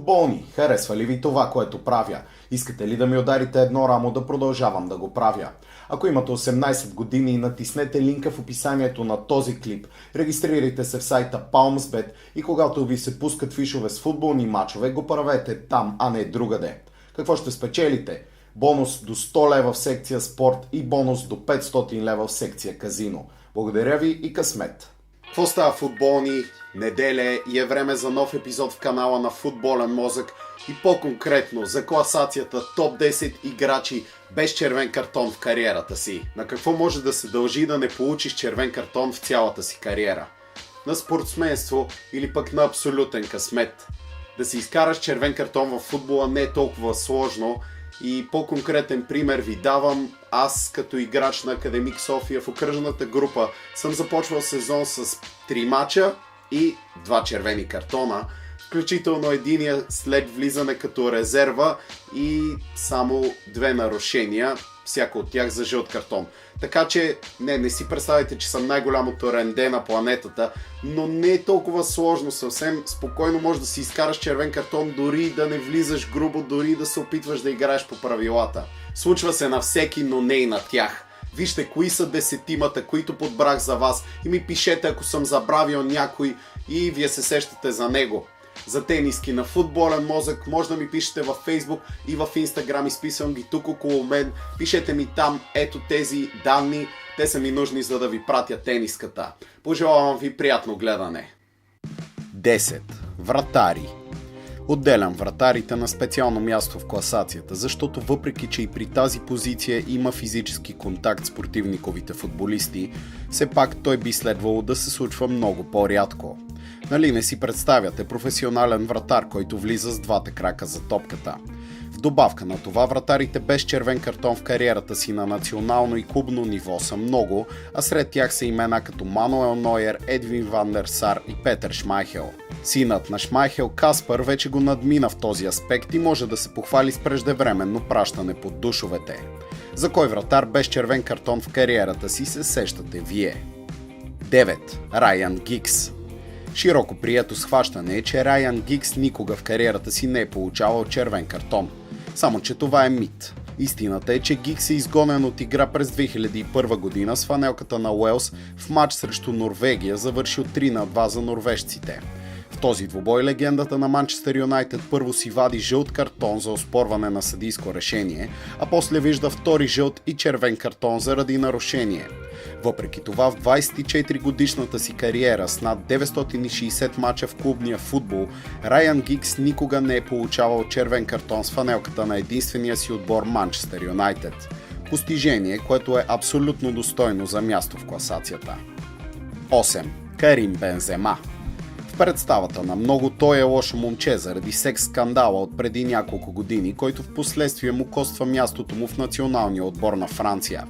футболни? Харесва ли ви това, което правя? Искате ли да ми ударите едно рамо да продължавам да го правя? Ако имате 18 години, натиснете линка в описанието на този клип, регистрирайте се в сайта PalmsBet и когато ви се пускат фишове с футболни мачове, го правете там, а не другаде. Какво ще спечелите? Бонус до 100 лева в секция спорт и бонус до 500 лева в секция казино. Благодаря ви и късмет! Какво става, футболни? Неделя е и е време за нов епизод в канала на Футболен мозък и по-конкретно за класацията топ 10 играчи без червен картон в кариерата си. На какво може да се дължи да не получиш червен картон в цялата си кариера? На спортсменство или пък на абсолютен късмет? Да си изкараш червен картон в футбола не е толкова сложно и по-конкретен пример ви давам. Аз като играч на Академик София в окръжната група съм започвал сезон с 3 мача и 2 червени картона, включително единия след влизане като резерва и само 2 нарушения, всяко от тях за жълт картон. Така че не си представяйте, че съм най-голямото ренде на планетата, но не е толкова сложно, съвсем спокойно можеш да си изкараш червен картон, дори да не влизаш грубо, дори да се опитваш да играеш по правилата. Случва се на всеки, но не и на тях. Вижте кои са 10-тимата, които подбрах за вас и ми пишете, ако съм забравил някой и вие се сещате за него. За тениски на Футболен мозък може да ми пишете във Facebook и в Instagram, изписвам ги тук около мен. Пишете ми там, ето тези данни, те са ми нужни, за да ви пратя тениската. Пожелавам ви приятно гледане. 10. Вратари. Отделям вратарите на специално място в класацията, защото въпреки, че и при тази позиция има физически контакт с противниковите футболисти, все пак той би следвало да се случва много по-рядко. Нали не си представяте професионален вратар, който влиза с двата крака за топката? В добавка на това, вратарите без червен картон в кариерата си на национално и клубно ниво са много, а сред тях са имена като Мануел Нойер, Едвин Ван дер Сар и Петър Шмайхел. Синът на Шмайхел, Каспар, вече го надмина в този аспект и може да се похвали с преждевременно пращане под душовете. За кой вратар без червен картон в кариерата си се сещате вие? 9. Райан Гигс. Широко прието схващане е, че Райан Гигс никога в кариерата си не е получавал червен картон. Само че това е мит. Истината е, че Гигс е изгонен от игра през 2001 година с фанелката на Уелс в матч срещу Норвегия, завършил 3-2 за норвежците. В този двубой легендата на Манчестър Юнайтед първо си вади жълт картон за оспорване на съдийско решение, а после вижда втори жълт и червен картон заради нарушение. Въпреки това, в 24 годишната си кариера с над 960 мача в клубния футбол, Райан Гигс никога не е получавал червен картон с фанелката на единствения си отбор Манчестър Юнайтед. Постижение, което е абсолютно достойно за място в класацията. 8. Карим Бензема. В представата на много той е лошо момче заради секс скандала от преди няколко години, който в последствие му коства мястото му в националния отбор на Франция.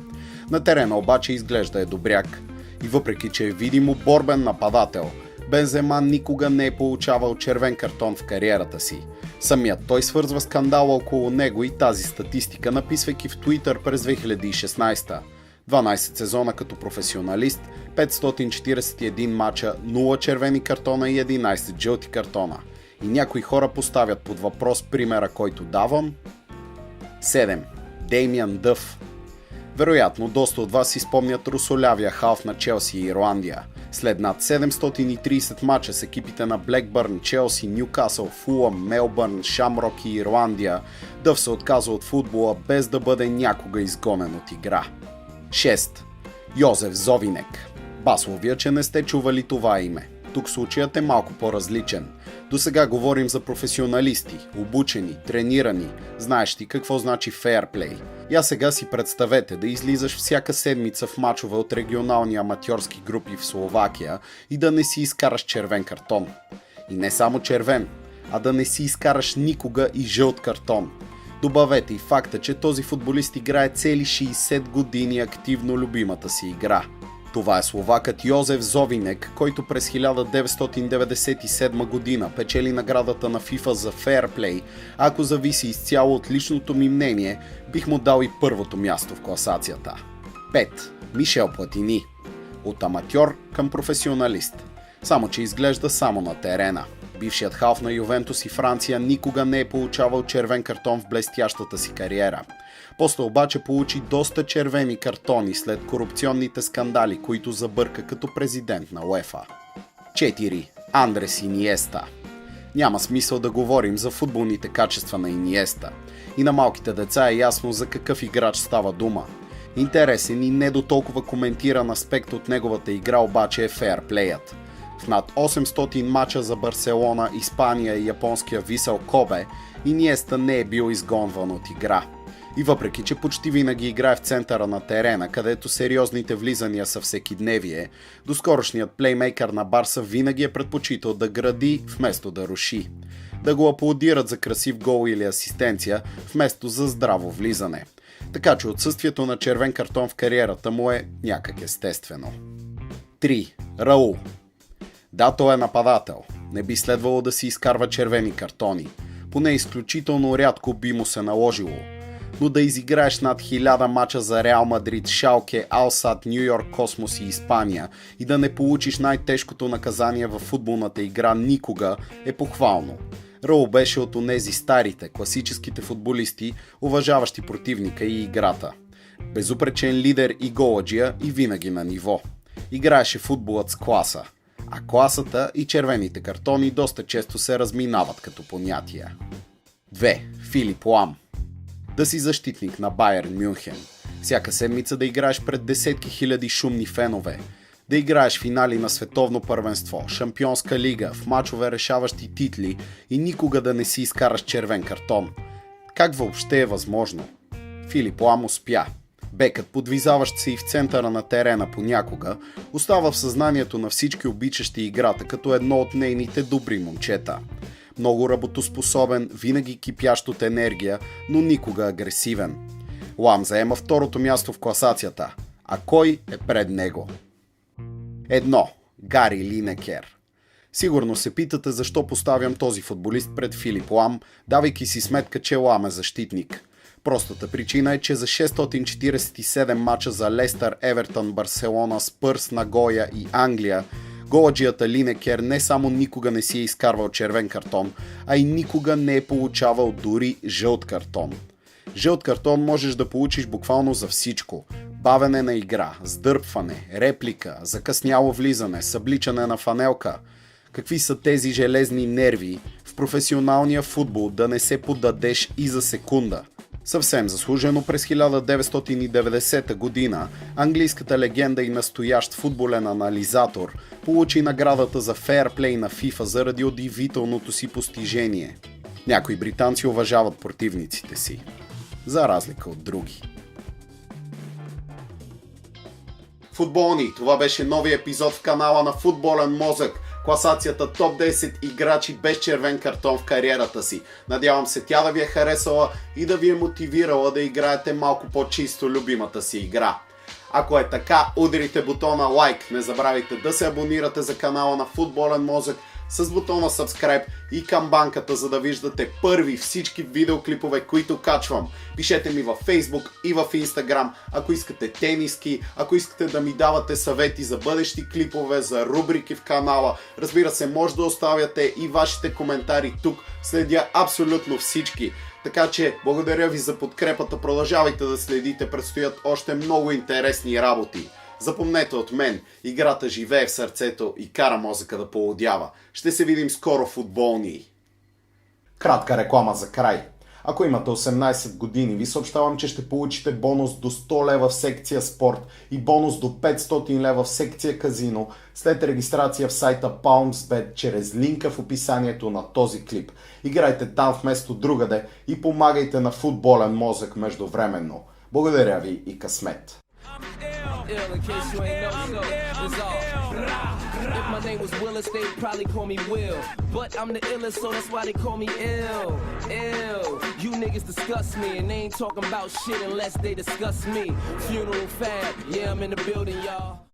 На терена обаче изглежда е добряк. И въпреки, че е видимо борбен нападател, Бензема никога не е получавал червен картон в кариерата си. Самият той свързва скандала около него и тази статистика, написвайки в Twitter през 2016. 12 сезона като професионалист, 541 мача, 0 червени картона и 11 жълти картона. И някои хора поставят под въпрос примера, който давам. 7. Деймиан Дъв. Вероятно, доста от вас си спомнят русолявия халф на Челси и Ирландия. След над 730 мача с екипите на Блекбърн, Челси, Нюкасъл, Фулъм, Мелбърн, Шамрок и Ирландия, Дъв се отказа от футбола без да бъде някога изгонен от игра. 6. Йозеф Зовинек. Басловия, че не сте чували това име. Тук случаят е малко по-различен. До сега говорим за професионалисти, обучени, тренирани, знаещи какво значи фейрплей. Я сега си представете да излизаш всяка седмица в мачове от регионални аматьорски групи в Словакия и да не си изкараш червен картон. И не само червен, а да не си изкараш никога и жълт картон. Добавете и факта, че този футболист играе цели 60 години активно любимата си игра. Това е словакът Йозеф Зовинек, който през 1997 година печели наградата на FIFA за фейрплей. Ако зависи изцяло от личното ми мнение, бих му дал и първото място в класацията. 5. Мишел Платини. От аматьор към професионалист. Само че изглежда само на терена. Бившият халф на Ювентус и Франция никога не е получавал червен картон в блестящата си кариера. После обаче получи доста червени картони след корупционните скандали, които забърка като президент на УЕФА. 4. Андрес Иниеста. Няма смисъл да говорим за футболните качества на Иниеста. И на малките деца е ясно за какъв играч става дума. Интересен и не до толкова коментиран аспект от неговата игра обаче е фейрплеят. В над 800 мача за Барселона, Испания и японския Висел Кобе, Иниеста не е бил изгонван от игра. И въпреки, че почти винаги играе в центъра на терена, където сериозните влизания са всекидневие, доскорошният плеймейкър на Барса винаги е предпочитал да гради вместо да руши. Да го аплодират за красив гол или асистенция, вместо за здраво влизане. Така че отсъствието на червен картон в кариерата му е някак естествено. 3. Раул. Да, той е нападател. Не би следвало да си изкарва червени картони. Поне изключително рядко би му се наложило. Но да изиграеш над 1000 мача за Реал Мадрид, Шалке, Алсат, Ню Йорк Космос и Испания и да не получиш най-тежкото наказание във футболната игра никога е похвално. Раул беше от онези старите, класическите футболисти, уважаващи противника и играта. Безупречен лидер и голаджия и винаги на ниво. Играеше футболът с класа. А класата и червените картони доста често се разминават като понятия. 2. Филип Лам. Да си защитник на Байерн Мюнхен. Всяка седмица да играеш пред десетки хиляди шумни фенове. Да играеш финали на световно първенство, шампионска лига, в мачове решаващи титли и никога да не си изкараш червен картон. Как въобще е възможно? Филип Лам успя. Бекът, подвизаващ се и в центъра на терена понякога, остава в съзнанието на всички обичащи играта като едно от нейните добри момчета. Много работоспособен, винаги кипящ от енергия, но никога агресивен. Лам заема второто място в класацията. А кой е пред него? 1. Гари Линекер. Сигурно се питате защо поставям този футболист пред Филип Лам, давайки си сметка, че Лам е защитник. Простата причина е, че за 647 мача за Лестър, Евертън, Барселона, Спърс, Нагоя и Англия, голаджията Линекер не само никога не си е изкарвал червен картон, а и никога не е получавал дори жълт картон. Жълт картон можеш да получиш буквално за всичко. Бавене на игра, сдърпване, реплика, закъсняло влизане, събличане на фанелка. Какви са тези железни нерви в професионалния футбол да не се поддадеш и за секунда? Съвсем заслужено през 1990 година английската легенда и настоящ футболен анализатор получи наградата за фейрплей на FIFA заради удивителното си постижение. Някои британци уважават противниците си, за разлика от други. Футболни, това беше новия епизод в канала на Футболен мозък. Класацията топ 10 играчи без червен картон в кариерата си. Надявам се тя да ви е харесала и да ви е мотивирала да играете малко по-чисто любимата си игра. Ако е така, ударите бутона лайк, не забравяйте да се абонирате за канала на Футболен мозък с бутона subscribe и камбанката, за да виждате първи всички видеоклипове, които качвам. Пишете ми във Facebook и в Instagram, ако искате тениски, ако искате да ми давате съвети за бъдещи клипове, за рубрики в канала. Разбира се, може да оставяте и вашите коментари тук, следя абсолютно всички. Така че, благодаря ви за подкрепата, продължавайте да следите, предстоят още много интересни работи. Запомнете от мен, играта живее в сърцето и кара мозъка да полудява. Ще се видим скоро футболни. Кратка реклама за край. Ако имате 18 години, ви съобщавам, че ще получите бонус до 100 лева в секция спорт и бонус до 500 лева в секция казино след регистрация в сайта PalmsBet чрез линка в описанието на този клип. Играйте там вместо другаде и помагайте на Футболен мозък междувременно. Благодаря ви и късмет! In case you ain't know, so it's all. If my name was Willis, they'd probably call me Will. But I'm the illest, so that's why they call me ill. Ill. You niggas disgust me, and they ain't talking about shit unless they discuss me. Funeral fab, yeah, I'm in the building, y'all.